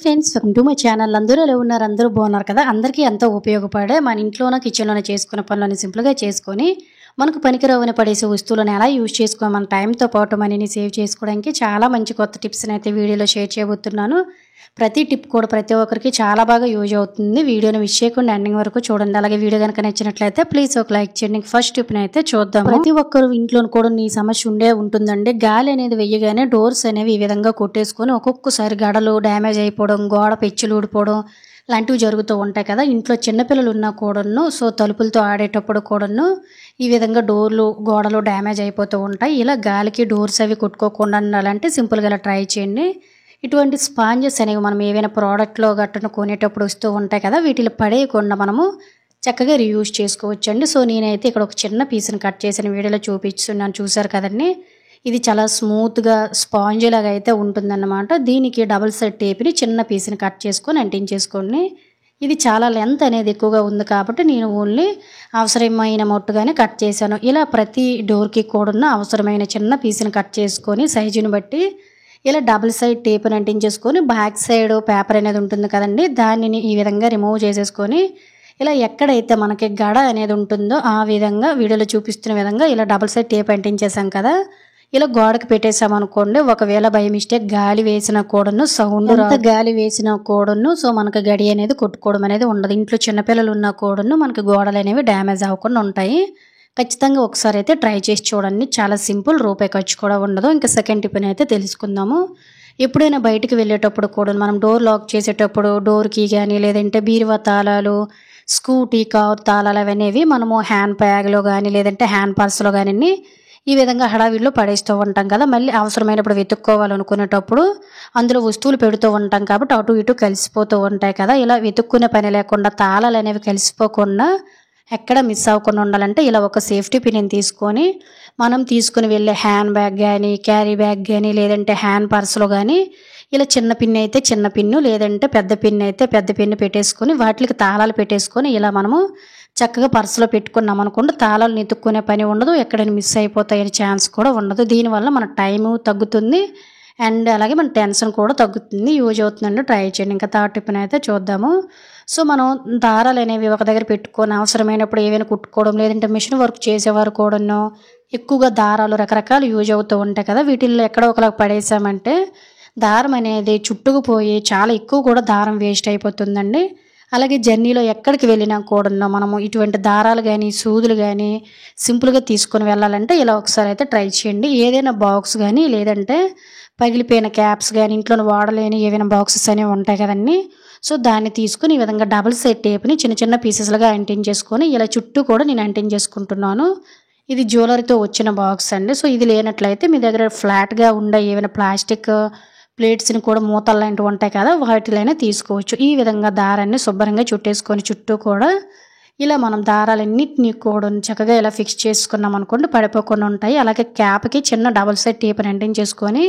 Friends, welcome to my channel. అందరూ ఎలా ఉన్నారు? అందరూ బాగున్నారు కదా? అందరికీ ఎంతో ఉపయోగపడే మన ఇంట్లోనే కిచెన్లోనే చేసుకునే పనులను సింపుల్గా చేసుకొని మనకు పనికిరావని పడేసే వస్తువులను ఎలా యూజ్ చేసుకొని మన టైంతో పాటు మనీని సేవ్ చేసుకోవడానికి చాలా మంచి కొత్త టిప్స్ని అయితే వీడియోలో షేర్ చేయబోతున్నాను. ప్రతి టిప్ కూడా ప్రతి ఒక్కరికి చాలా బాగా యూజ్ అవుతుంది. వీడియోని మిస్ చేయకుండా ఎండింగ్ వరకు చూడండి. అలాగే వీడియో కనుక నచ్చినట్లయితే ప్లీజ్ ఒక లైక్ చేయండి. ఫస్ట్ టిప్ని అయితే చూద్దాం. ప్రతి ఒక్కరు ఇంట్లో కూడా ఈ సమస్య ఉండే ఉంటుందండి. గాలి అనేది వెయ్యగానే డోర్స్ అనేవి ఈ విధంగా కొట్టేసుకొని ఒక్కొక్కసారి గడలు డ్యామేజ్ అయిపోవడం, గోడ పెచ్చులు ఊడిపోవడం లాంటివి జరుగుతూ ఉంటాయి కదా. ఇంట్లో చిన్నపిల్లలు ఉన్నా కూడాను సో తలుపులతో ఆడేటప్పుడు కూడాను ఈ విధంగా డోర్లు గోడలు డ్యామేజ్ అయిపోతూ ఉంటాయి. ఇలా గాలికి డోర్స్ అవి కొట్టుకోకుండా ఉండాలంటే సింపుల్గా ఇలా ట్రై చేయండి. ఇటువంటి స్పాంజెస్ అనేవి మనం ఏవైనా ప్రోడక్ట్లో గట్టును కొనేటప్పుడు వస్తూ ఉంటాయి కదా, వీటిని పడేయకుండా మనము చక్కగా రీయూజ్ చేసుకోవచ్చు అండి. సో నేనైతే ఇక్కడ ఒక చిన్న పీస్ని కట్ చేసిన వీడియోలో చూపిస్తున్నాను, చూసారు కదండి. ఇది చాలా స్మూత్గా స్పాంజ్ లాగా అయితే ఉంటుందన్నమాట. దీనికి డబుల్ సైడ్ టేప్ని చిన్న పీస్ని కట్ చేసుకొని అంటించేసుకోండి. ఇది చాలా లెంత్ అనేది ఎక్కువగా ఉంది కాబట్టి నేను ఓన్లీ అవసరమైన మొట్టుగానే కట్ చేశాను. ఇలా ప్రతి డోర్కి కూడా అవసరమైన చిన్న పీస్ని కట్ చేసుకొని సైజుని బట్టి ఇలా డబుల్ సైడ్ టేప్ని అంటించేసుకొని బ్యాక్ సైడ్ పేపర్ అనేది ఉంటుంది కదండి, దానిని ఈ విధంగా రిమూవ్ చేసేసుకొని ఇలా ఎక్కడైతే మనకి గడ అనేది ఉంటుందో ఆ విధంగా వీడియోలో చూపిస్తున్న విధంగా ఇలా డబుల్ సైడ్ టేప్ అంటించేసాం కదా, ఇలా గోడకు పెట్టేసామనుకోండి. ఒకవేళ బై మిస్టేక్ గాలి వేసిన కూడాను సౌండ్ గాలి వేసిన కూడాను సో మనకు గడి అనేది కొట్టుకోవడం అనేది ఉండదు. ఇంట్లో చిన్నపిల్లలు ఉన్న కూడాను మనకి గోడలు అనేవి డ్యామేజ్ అవ్వకుండా ఉంటాయి. ఖచ్చితంగా ఒకసారి అయితే ట్రై చేసి చూడండి. చాలా సింపుల్, రూపాయి ఖర్చు కూడా ఉండదు. ఇంకా సెకండ్ టిప్ని అయితే తెలుసుకుందాము. ఎప్పుడైనా బయటికి వెళ్ళేటప్పుడు కూడా మనం డోర్ లాక్ చేసేటప్పుడు డోర్కి కానీ లేదంటే బీరువా తాళాలు, స్కూటీ కార్ తాళాలు అవనేవి మనము హ్యాండ్ బ్యాగ్లో కానీ లేదంటే హ్యాండ్ పర్స్లో కానీ ఈ విధంగా హడావిడిలో పడేస్తూ ఉంటాం కదా. మళ్ళీ అవసరమైనప్పుడు వెతుక్కోవాలనుకునేటప్పుడు అందులో వస్తువులు పెడుతూ ఉంటాం కాబట్టి అటు ఇటు కలిసిపోతూ ఉంటాయి కదా. ఇలా వెతుక్కునే పని లేకుండా తాళాలు అనేవి కలిసిపోకుండా ఎక్కడ మిస్ అవ్వకుండా ఉండాలంటే ఇలా ఒక సేఫ్టీ పిన్ని తీసుకొని మనం తీసుకుని వెళ్ళే హ్యాండ్ బ్యాగ్ కానీ క్యారీ బ్యాగ్ కానీ లేదంటే హ్యాండ్ పర్స్లో కానీ ఇలా చిన్న పిన్ అయితే చిన్న పిన్ను లేదంటే పెద్ద పిన్ అయితే పెద్ద పిన్ను పెట్టేసుకొని వాటికి తాళాలు పెట్టేసుకొని ఇలా మనము చక్కగా పర్సులో పెట్టుకున్నాం అనుకోండి, తాళాలు నెతుక్కునే పని ఉండదు, ఎక్కడైనా మిస్ అయిపోతాయని ఛాన్స్ కూడా ఉండదు. దీనివల్ల మన టైము తగ్గుతుంది అండ్ అలాగే మన టెన్షన్ కూడా తగ్గుతుంది. యూజ్ అవుతుందండి, ట్రై చేయండి. ఇంకా థర్డ్ టిప్ని అయితే చూద్దాము. సో మనం దారాలు అనేవి ఒక దగ్గర పెట్టుకొని అవసరమైనప్పుడు ఏవైనా కుట్టుకోవడం లేదంటే మిషన్ వర్క్ చేసేవారు కూడాను ఎక్కువగా దారాలు రకరకాలు యూజ్ అవుతూ ఉంటాయి కదా, వీటిల్లో ఎక్కడో ఒకలా పడేసామంటే దారం అనేది చుట్టుకుపోయి చాలా ఎక్కువ కూడా దారం వేస్ట్ అయిపోతుందండి. అలాగే జర్నీలో ఎక్కడికి వెళ్ళినా కూడా మనము ఇటువంటి దారాలు కానీ సూదులు కానీ సింపుల్గా తీసుకొని వెళ్ళాలంటే ఇలా ఒకసారి అయితే ట్రై చేయండి. ఏదైనా బాక్స్ కానీ లేదంటే పగిలిపోయిన క్యాప్స్ కానీ ఇంట్లో వాడలేని ఏవైనా బాక్సెస్ అనేవి ఉంటాయి కదండి, సో దాన్ని తీసుకుని ఈ విధంగా డబుల్ సైడ్ టేప్ని చిన్న చిన్న పీసెస్లుగా అంటించేసుకొని ఇలా చుట్టూ కూడా నేను అంటించేసుకుంటున్నాను. ఇది జ్యువెలరీతో వచ్చిన బాక్స్ అండి. సో ఇది లేనట్లయితే మీ దగ్గర ఫ్లాట్గా ఉండే ఏమైనా ప్లాస్టిక్ ప్లేట్స్ని కూడా మూతలు లాంటివి ఉంటాయి కదా, వాటిలైనా తీసుకోవచ్చు. ఈ విధంగా దారాన్ని శుభ్రంగా చుట్టేసుకొని చుట్టూ కూడా ఇలా మనం దారాలన్నింటినీ కూడా చక్కగా ఇలా ఫిక్స్ చేసుకున్నాం అనుకోండి, పడిపోకుండా ఉంటాయి. అలాగే క్యాప్కి చిన్న డబుల్ సైడ్ టేప్ని అంటించేసుకొని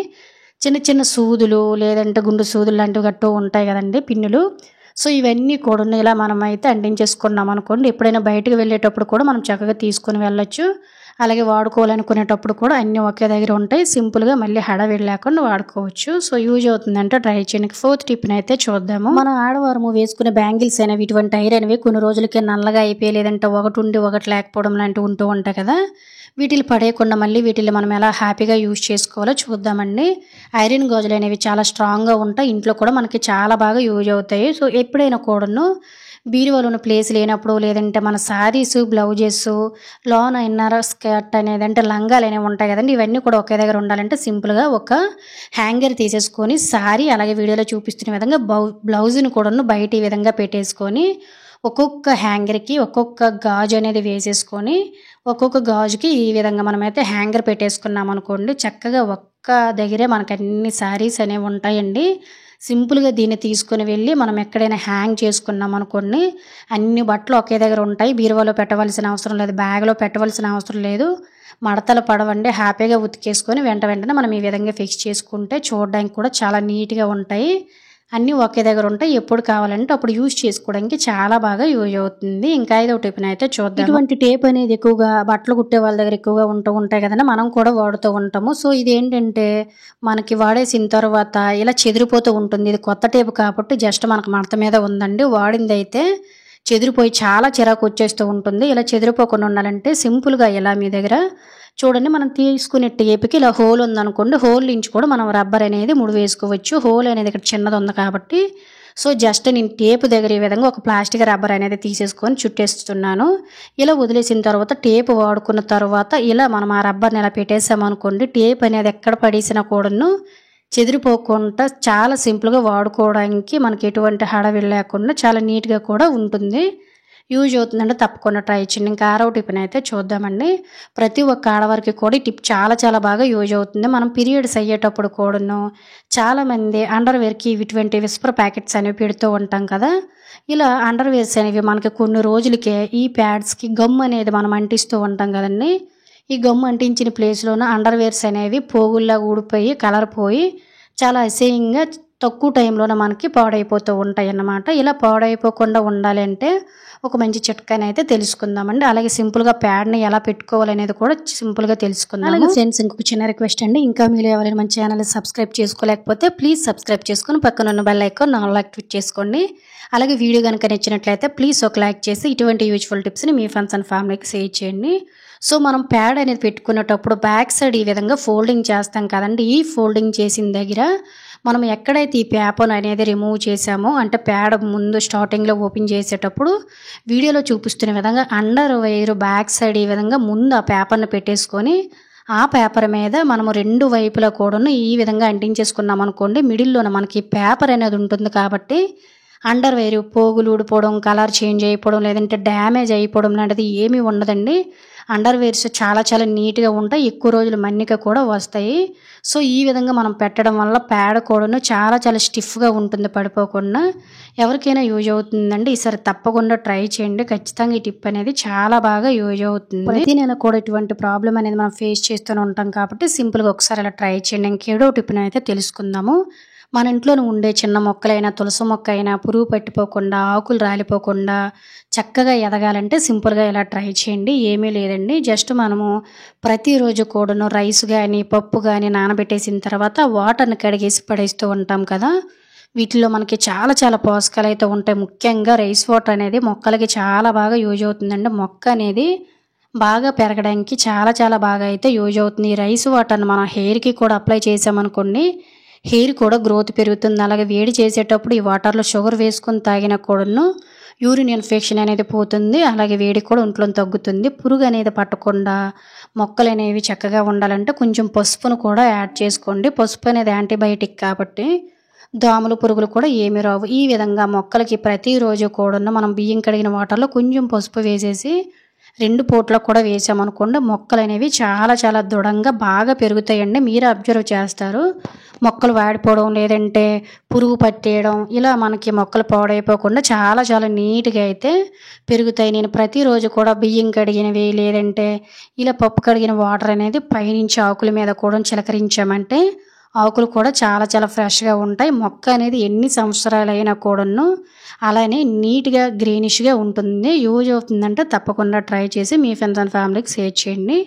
చిన్న చిన్న సూదులు లేదంటే గుండు సూదులు లాంటివి గట్టు ఉంటాయి కదండి, పిన్నులు. సో ఇవన్నీ కూడా ఇలా మనం అయితే అంటించేసుకున్నాం అనుకోండి, ఎప్పుడైనా బయటకు వెళ్ళేటప్పుడు కూడా మనం చక్కగా తీసుకొని వెళ్ళొచ్చు. అలాగే వాడుకోవాలనుకునేటప్పుడు కూడా అన్నీ ఒకే దగ్గర ఉంటాయి, సింపుల్గా మళ్ళీ హడావిడి లేకుండా వాడుకోవచ్చు. సో యూజ్ అవుతుందంటే ట్రై చేయండి. ఫోర్త్ టిప్ని అయితే చూద్దాము. మన ఆడవారము వేసుకునే బ్యాంగిల్స్ అనేవి ఇటువంటి ఐరన్ అనేవి కొన్ని రోజులకి నల్లగా అయిపోయి లేదంటే ఒకటి ఉండి ఒకటి లేకపోవడం లాంటివి ఉంటూ ఉంటాయి కదా, వీటిని పడేయకుండా మళ్ళీ వీటిని మనం ఎలా హ్యాపీగా యూజ్ చేసుకోవాలో చూద్దామండి. ఐరన్ గాజులు అనేవి చాలా స్ట్రాంగ్గా ఉంటాయి, ఇంట్లో కూడా మనకి చాలా బాగా యూజ్ అవుతాయి. సో ఎప్పుడైనా కూడాను బీరువాలో ఉన్న ప్లేస్ లేనప్పుడు లేదంటే మన శారీస్ బ్లౌజెస్ లాన్ ఇన్నర్ స్కర్ట్ అనేది అంటే లంగాలు అనేవి ఉంటాయి కదండి, ఇవన్నీ కూడా ఒకే దగ్గర ఉండాలంటే సింపుల్గా ఒక హ్యాంగర్ తీసేసుకొని శారీ అలాగే వీడియోలో చూపిస్తున్న విధంగా బ్లౌజ్ని కూడా బయట ఈ విధంగా పెట్టేసుకొని ఒక్కొక్క హ్యాంగర్కి ఒక్కొక్క గాజు అనేది వేసేసుకొని ఒక్కొక్క గాజుకి ఈ విధంగా మనమైతే హ్యాంగర్ పెట్టేసుకున్నాం అనుకోండి, చక్కగా ఒక్క దగ్గరే మనకు అన్ని శారీస్ అనేవి ఉంటాయండి. సింపుల్గా దీన్ని తీసుకుని వెళ్ళి మనం ఎక్కడైనా హ్యాంగ్ చేసుకున్నాం అనుకోండి, అన్ని బట్టలు ఒకే దగ్గర ఉంటాయి. బీరువాలో పెట్టవలసిన అవసరం లేదు, బ్యాగ్లో పెట్టవలసిన అవసరం లేదు, మడతలు పడవండి. హ్యాపీగా ఉతికేసుకొని వెంటనే మనం ఈ విధంగా ఫిక్స్ చేసుకుంటే చూడడానికి కూడా చాలా నీట్గా ఉంటాయి. అన్నీ ఒకే దగ్గర ఉంటాయి. ఎప్పుడు కావాలంటే అప్పుడు యూజ్ చేసుకోవడానికి చాలా బాగా యూజ్ అవుతుంది. ఇంకా ఐదవ టిప్‌ని అయితే చూద్దాం. ఇటువంటి టేప్ అనేది ఎక్కువగా బట్టలు కుట్టే వాళ్ళ దగ్గర ఎక్కువగా ఉంటాయి కదండీ! మనం కూడా వాడుతూ ఉంటాము. సో, ఇదేంటంటే మనకి వాడేసిన తర్వాత ఇలా చెదిరిపోతూ ఉంటుంది. ఇది కొత్త టేప్ కాబట్టి జస్ట్ మనకు మడత మీద ఉందండి. వాడిందైతే చెదిరిపోయి చాలా చిరాకు వచ్చేస్తూ ఉంటుంది. ఇలా చెదిరిపోకుండా ఉండాలంటే సింపుల్‌గా ఇలా మీ దగ్గర చూడండి, మనం తీసుకునే టేప్‌కి ఇలా హోల్ ఉందనుకోండి. హోల్ నుంచి కూడా మనం రబ్బర్ అనేది ముడి వేసుకోవచ్చు. హోల్ అనేది ఇక్కడ చిన్నది ఉంది కాబట్టి సో, జస్ట్ నేను టేప్ దగ్గర ఈ విధంగా ఒక ప్లాస్టిక్ రబ్బర్ అనేది తీసేసుకొని చుట్టేస్తున్నాను. ఇలా వదిలేసిన తర్వాత టేప్ వాడుకున్న తర్వాత ఇలా మనం ఆ రబ్బర్‌ని ఇలా పెట్టేసామనుకోండి, టేప్ అనేది ఎక్కడ పడేసినా కూడాను చెదిరిపోకుండా చాలా సింపుల్‌గా వాడుకోవడానికి మనకి ఎటువంటి హడావిడి లేకుండా చాలా నీట్‌గా కూడా ఉంటుంది. యూజ్ అవుతుందంటే తప్పకుండా ట్రై చేయండి. ఇంకా ఆరవ టిప్‌ని అయితే చూద్దామండి. ప్రతి ఒక్క ఆడవారికి కూడా ఈ టిప్ చాలా చాలా బాగా యూజ్ అవుతుంది. మనం పీరియడ్స్ అయ్యేటప్పుడు కూడాను చాలామంది అండర్‌వేర్‌కి ఇటువంటి విస్పర్ ప్యాకెట్స్ అనేవి పెడుతూ ఉంటాం కదా! ఇలా అండర్‌వేర్స్ అనేవి మనకి కొన్ని రోజులకే ఈ ప్యాడ్స్‌కి గమ్ అనేది మనం అంటిస్తూ ఉంటాం కదండీ! ఈ గమ్ అంటించిన ప్లేస్‌లోన అండర్‌వేర్స్ అనేవి పోగుల్లాగా ఊడిపోయి కలర్ పోయి చాలా అసహ్యంగా తక్కువ టైంలోనే మనకి పాడైపోతూ ఉంటాయన్నమాట. ఇలా పాడైపోకుండా ఉండాలి అంటే ఒక మంచి చిట్కానైతే తెలుసుకుందామండి. అలాగే సింపుల్‌గా ప్యాడ్‌ని ఎలా పెట్టుకోవాలనేది కూడా సింపుల్‌గా తెలుసుకుందాము. అలాగే ఫ్రెండ్స్, ఇంకొక చిన్న రిక్వెస్ట్ అండి. ఇంకా మీరు ఎవరైనా మన ఛానల్‌ని సబ్స్క్రైబ్ చేసుకోలేకపోతే ప్లీజ్ సబ్స్క్రైబ్ చేసుకొని పక్కన ఉన్న బెల్ ఐకాన్ ఆల్ యాక్టివేట్ చేసుకోండి. అలాగే వీడియో కనుక నచ్చినట్లయితే ప్లీజ్ ఒక లైక్ చేసి ఇటువంటి యూజ్ఫుల్ టిప్స్‌ని మీ ఫ్రెండ్స్ అండ్ ఫ్యామిలీకి షేర్ చేయండి. సో, మనం ప్యాడ్ అనేది పెట్టుకునేటప్పుడు బ్యాక్ సైడ్ ఈ విధంగా ఫోల్డింగ్ చేస్తాం కదండీ! ఈ ఫోల్డింగ్ చేసిన దగ్గర మనం ఎక్కడైతే ఈ పేపర్ అనేది రిమూవ్ చేసామో అంటే ప్యాడ్ ముందు స్టార్టింగ్‌లో ఓపెన్ చేసేటప్పుడు వీడియోలో చూపిస్తున్న విధంగా అండర్ వైర్ బ్యాక్ సైడ్ ఈ విధంగా ముందు ఆ పేపర్‌ని పెట్టేసుకొని ఆ పేపర్ మీద మనము 2 వైపులా కూడాను ఈ విధంగా అంటించేసుకున్నాం అనుకోండి, మిడిల్‌లోన మనకి పేపర్ అనేది ఉంటుంది కాబట్టి అండర్ వైర్ పోగులు ఊడిపోవడం, కలర్ చేంజ్ అయిపోవడం, లేదంటే డ్యామేజ్ అయిపోవడం లాంటిది ఏమీ ఉండదండి. అండర్ వేర్స్ చాలా చాలా నీట్‌గా ఉంటాయి. ఎక్కువ రోజులు మన్నిక కూడా వస్తాయి. సో, ఈ విధంగా మనం పెట్టడం వల్ల ప్యాడ్ కూడాను చాలా చాలా స్టిఫ్‌గా ఉంటుంది పడిపోకుండా. ఎవరికైనా యూజ్ అవుతుందండి. ఈసారి తప్పకుండా ట్రై చేయండి. ఖచ్చితంగా ఈ టిప్ అనేది చాలా బాగా యూజ్ అవుతుంది. ప్రతి నెల కూడా ఇటువంటి ప్రాబ్లమ్ అనేది మనం ఫేస్ చేస్తూనే ఉంటాం కాబట్టి సింపుల్‌గా ఒకసారి అలా ట్రై చేయండి. ఇంకేడో టిప్‌నైతే తెలుసుకుందాము. మన ఇంట్లోనే ఉండే చిన్న మొక్కలైనా, తులసి మొక్క అయినా పురుగు పట్టిపోకుండా, ఆకులు రాలిపోకుండా చక్కగా ఎదగాలంటే సింపుల్‌గా ఇలా ట్రై చేయండి. ఏమీ లేదండి. జస్ట్ మనము ప్రతిరోజు కూడాను రైస్ గానీ, పప్పు గానీ నానబెట్టేసిన తర్వాత వాటర్‌ని కడిగేసి పడేస్తూ ఉంటాం కదా! వీటిలో మనకి చాలా చాలా పోషకాలైతే ఉంటాయి. ముఖ్యంగా రైస్ వాటర్ అనేది మొక్కలకి చాలా బాగా యూజ్ అవుతుందండి. మొక్క అనేది బాగా పెరగడానికి చాలా చాలా బాగా అయితే యూజ్ అవుతుంది. ఈ రైస్ వాటర్‌ని మనం హెయిర్‌కి కూడా అప్లై చేసామనుకోండి, హెయిర్ కూడా గ్రోత్ పెరుగుతుంది. అలాగే వేడి చేసేటప్పుడు ఈ వాటర్‌లో షుగర్ వేసుకొని తాగినా కూడాను యూరిన్ ఇన్ఫెక్షన్ అనేది పోతుంది. అలాగే వేడి కూడా ఒంట్లోని తగ్గుతుంది. పురుగు అనేది పట్టకుండా మొక్కలనేవి చక్కగా ఉండాలంటే కొంచెం పసుపును కూడా యాడ్ చేసుకోండి. పసుపు అనేది యాంటీబయాటిక్ కాబట్టి దోమలు, పురుగులు కూడా ఏమీ రావు. ఈ విధంగా మొక్కలకి ప్రతిరోజు కూడాను మనం బియ్యం కడిగిన వాటర్‌లో కొంచెం పసుపు వేసేసి 2 పూట్ల కూడా వేసామనుకోండి, మొక్కలనేవి చాలా చాలా దృఢంగా బాగా పెరుగుతాయండి. మీరే అబ్జర్వ్ చేస్తారు. మొక్కలు వాడిపోవడం, లేదంటే పురుగు పట్టేయడం, ఇలా మనకి మొక్కలు పాడైపోకుండా చాలా చాలా నీట్‌గా అయితే పెరుగుతాయి. నేను ప్రతిరోజు కూడా బియ్యం కడిగినవి, లేదంటే ఇలా పప్పు కడిగిన వాటర్ అనేది పైనుంచి ఆకుల మీద కూడా చిలకరించామంటే ఆకులు కూడా చాలా చాలా ఫ్రెష్‌గా ఉంటాయి. మొక్క అనేది ఎన్ని సంవత్సరాలైనా కూడాను అలానే నీట్‌గా గ్రీనిష్‌గా ఉంటుంది. యూజ్ అవుతుందంటే తప్పకుండా ట్రై చేసి మీ ఫ్రెండ్స్ అండ్ ఫ్యామిలీకి షేర్ చేయండి.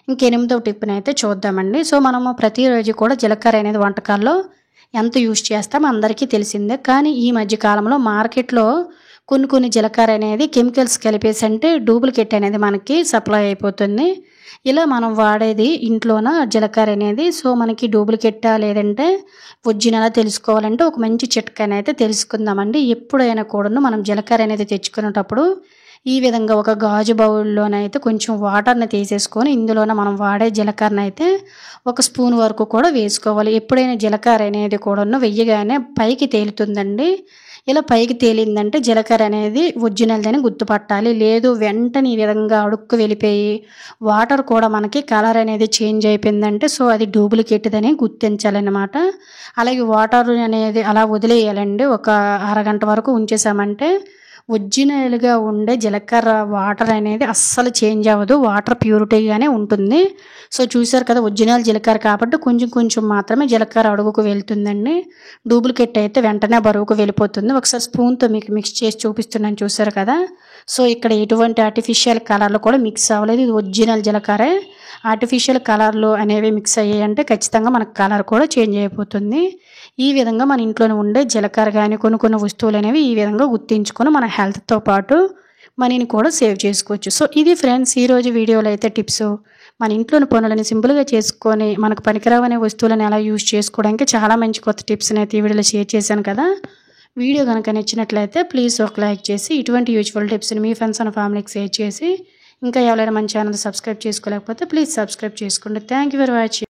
ఇంక 8వ టిప్‌నైతే చూద్దామండి. సో, మనము ప్రతిరోజు కూడా జీలకర్ర అనేది వంటకాల్లో ఎంత యూజ్ చేస్తామో అందరికీ తెలిసిందే. కానీ ఈ మధ్య కాలంలో మార్కెట్‌లో కొన్ని కొన్ని జీలకర్ర అనేది కెమికల్స్ కలిపేసి అంటే డూప్లికేట్ అనేది మనకి సప్లై అయిపోతుంది. ఇలా మనం వాడేది ఇంట్లోన జీలకర్ర అనేది. సో, మనకి డూప్లికేటా లేదంటే ఒరిజినలా తెలుసుకోవాలంటే ఒక మంచి చిట్కానైతే తెలుసుకుందామండి. ఎప్పుడైనా కూడాను మనం జీలకర్ర అనేది తెచ్చుకునేటప్పుడు ఈ విధంగా ఒక గాజు బౌల్‌లోనైతే కొంచెం వాటర్‌ని తీసేసుకొని ఇందులోన మనం వాడే జీలకర్రనైతే ఒక స్పూన్ వరకు కూడా వేసుకోవాలి. ఎప్పుడైనా జీలకర్ర అనేది కూడాను వెయ్యగానే పైకి తేలుతుందండి. ఇలా పైకి తేలిందంటే జీలకర్ర అనేది ఒరిజినల్‌దని గుర్తుపట్టాలి. లేదు వెంటనే ఈ విధంగా అడుక్కు వెళ్ళిపోయి వాటర్ కూడా మనకి కలర్ అనేది చేంజ్ అయిపోయిందంటే సో, అది డూప్లికేట్‌దని గుర్తించాలన్నమాట. అలాగే వాటర్ అనేది అలా వదిలేయాలండి. ఒక అరగంట వరకు ఉంచేసామంటే ఒరిజినల్‌గా ఉండే జీలకర్ర వాటర్ అనేది అస్సలు చేంజ్ అవ్వదు. వాటర్ ప్యూరిటీగానే ఉంటుంది. సో, చూసారు కదా! ఒరిజినల్ జీలకర్ర కాబట్టి కొంచెం కొంచెం మాత్రమే జీలకర్ర అడుగుకు వెళ్తుందండి. డూప్లికేట్ అయితే వెంటనే బరువుకు వెళ్ళిపోతుంది. ఒకసారి స్పూన్‌తో మీకు మిక్స్ చేసి చూపిస్తున్నాను చూసారు కదా! సో, ఇక్కడ ఎటువంటి ఆర్టిఫిషియల్ కలర్‌లు కూడా మిక్స్ అవ్వలేదు. ఇది ఒరిజినల్ జీలకర్రే. ఆర్టిఫిషియల్ కలర్‌లు అనేవి మిక్స్ అయ్యాయంటే ఖచ్చితంగా మనకు కలర్ కూడా చేంజ్ అయిపోతుంది. ఈ విధంగా మన ఇంట్లోనే ఉండే జీలకర్ర గాని కొన్ని వస్తువులనేవి ఈ విధంగా గుర్తించుకొని మన హెల్త్‌తో పాటు మనీని కూడా సేవ్ చేసుకోవచ్చు. సో, ఇది ఫ్రెండ్స్ ఈరోజు వీడియోలో అయితే టిప్స్. మన ఇంట్లోని పనులని సింపుల్‌గా చేసుకొని మనకు పనికిరావనే వస్తువులను ఎలా యూజ్ చేసుకోవడానికి చాలా మంచి కొత్త టిప్స్‌ని అయితే ఈ వీడియోలో షేర్ చేశాను కదా! వీడియో గనుక నచ్చినట్లయితే ప్లీజ్ ఒక లైక్ చేసి ఇటువంటి యూజ్‌ఫుల్ టిప్స్‌ని మీ ఫ్రెండ్స్ అండ్ ఫ్యామిలీకి షేర్ చేసి ఇంకా ఎవరైనా మన ఛానల్ సబ్స్క్రైబ్ చేసుకోలేకపోతే ప్లీజ్ సబ్స్క్రైబ్ చేసుకోండి. Thank you for watching.